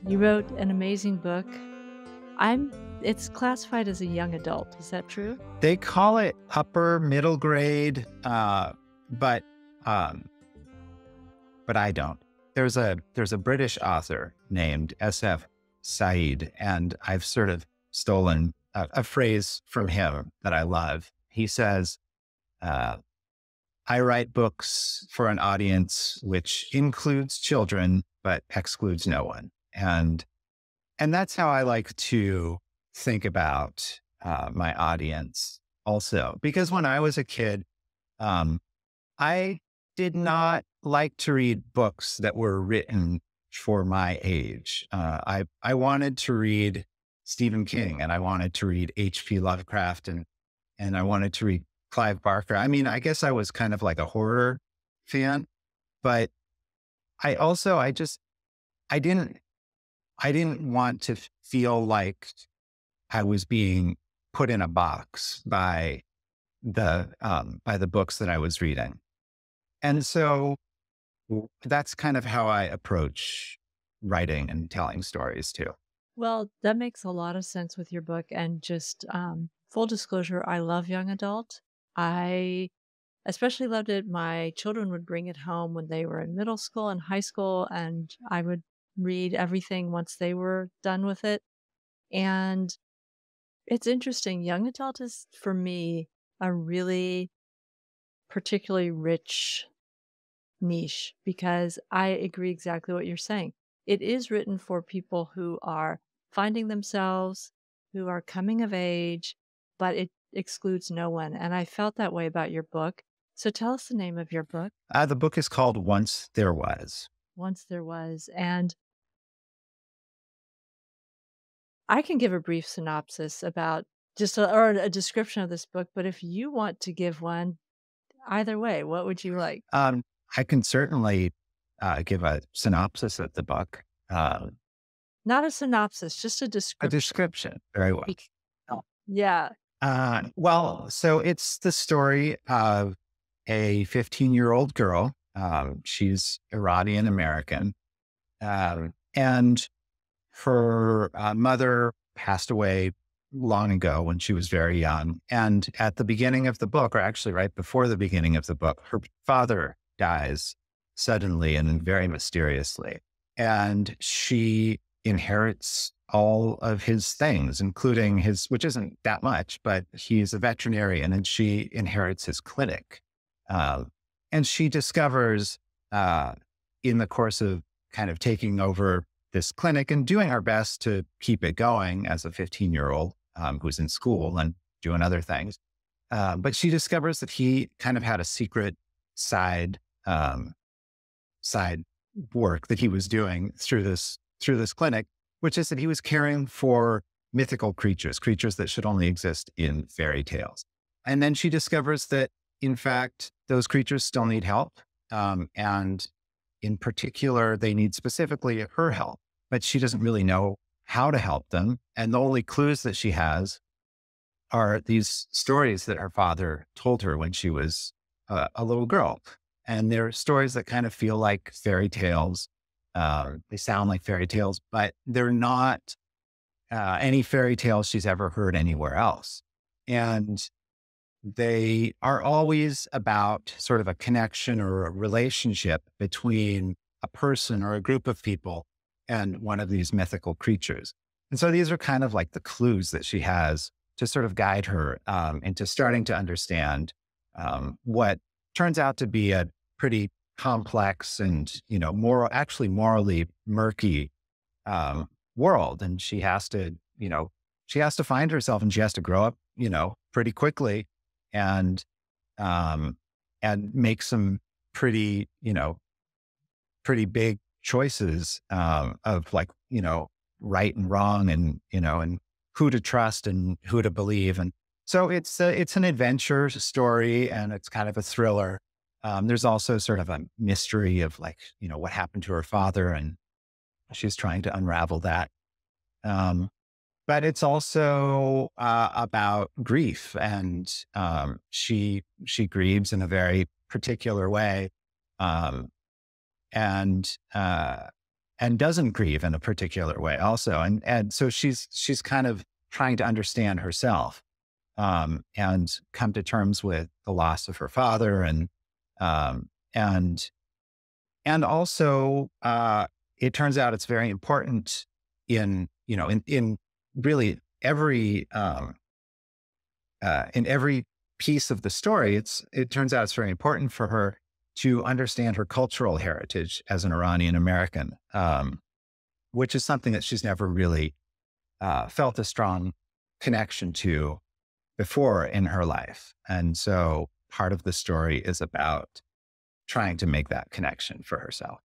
You wrote an amazing book. It's classified as a young adult. Is that true? They call it upper middle grade, but um, but I don't. There's a British author named S.F. Said, and I've sort of stolen a phrase from him that I love. He says, uh, "I write books for an audience which includes children but excludes no one," and that's how I like to think about my audience also. Because when I was a kid, um, I did not like to read books that were written for my age. I wanted to read Stephen King, and I wanted to read H.P. Lovecraft, and I wanted to read Clive Barker. I mean, I guess I was kind of like a horror fan, but I just I didn't I didn't want to feel like I was being put in a box by the books that I was reading. And so that's kind of how I approach writing and telling stories too. Well, that makes a lot of sense with your book. And just full disclosure, I love young adult. I especially loved it. My children would bring it home when they were in middle school and high school, and I would read everything once they were done with it. And it's interesting. Young adult is, for me, a really particularly rich niche because I agree exactly what you're saying. It is written for people who are finding themselves, who are coming of age, but it excludes no one. And I felt that way about your book. So tell us the name of your book, The book is called Once There Was. Once There Was. And I can give a brief synopsis about or a description of this book, but if you want to give one, either way, what would you like? Um, I can certainly give a synopsis of the book, Not a synopsis, just a a description. description. Very well. Yeah. Well, so it's the story of a 15-year-old girl. She's Iranian-American. And her mother passed away long ago when she was very young. And at the beginning of the book, or actually right before the beginning of the book, her father dies suddenly and very mysteriously. And she inherits all of his things, including his, which isn't that much, but he's a veterinarian and she inherits his clinic. Uh, and she discovers in the course of kind of taking over this clinic and doing our best to keep it going as a 15-year-old who's in school and doing other things. But she discovers that he kind of had a secret side side work that he was doing through this clinic, which is that he was caring for mythical creatures, creatures that should only exist in fairy tales. And then she discovers that, in fact, those creatures still need help. And in particular, they need specifically her help, but she doesn't really know how to help them. And the only clues that she has are these stories that her father told her when she was a little girl. And they're stories that kind of feel like fairy tales. They sound like fairy tales, but they're not any fairy tales she's ever heard anywhere else. And they are always about sort of a connection or a relationship between a person or a group of people and one of these mythical creatures. And so these are kind of like the clues that she has to sort of guide her into starting to understand what turns out to be a pretty complex and, actually morally murky world. And she has to find herself and she has to grow up, pretty quickly and make some pretty, pretty big choices of like, right and wrong and who to trust and who to believe. And so it's an adventure story and it's kind of a thriller. There's also sort of a mystery of like, what happened to her father and she's trying to unravel that. But it's also about grief, and she grieves in a very particular way, and uh, and doesn't grieve in a particular way also. And so she's kind of trying to understand herself, and come to terms with the loss of her father, um, and also, it turns out it's very important in really every, in every piece of the story. It turns out it's very important for her to understand her cultural heritage as an Iranian American, which is something that she's never really felt a strong connection to before in her life. And so part of the story is about trying to make that connection for herself.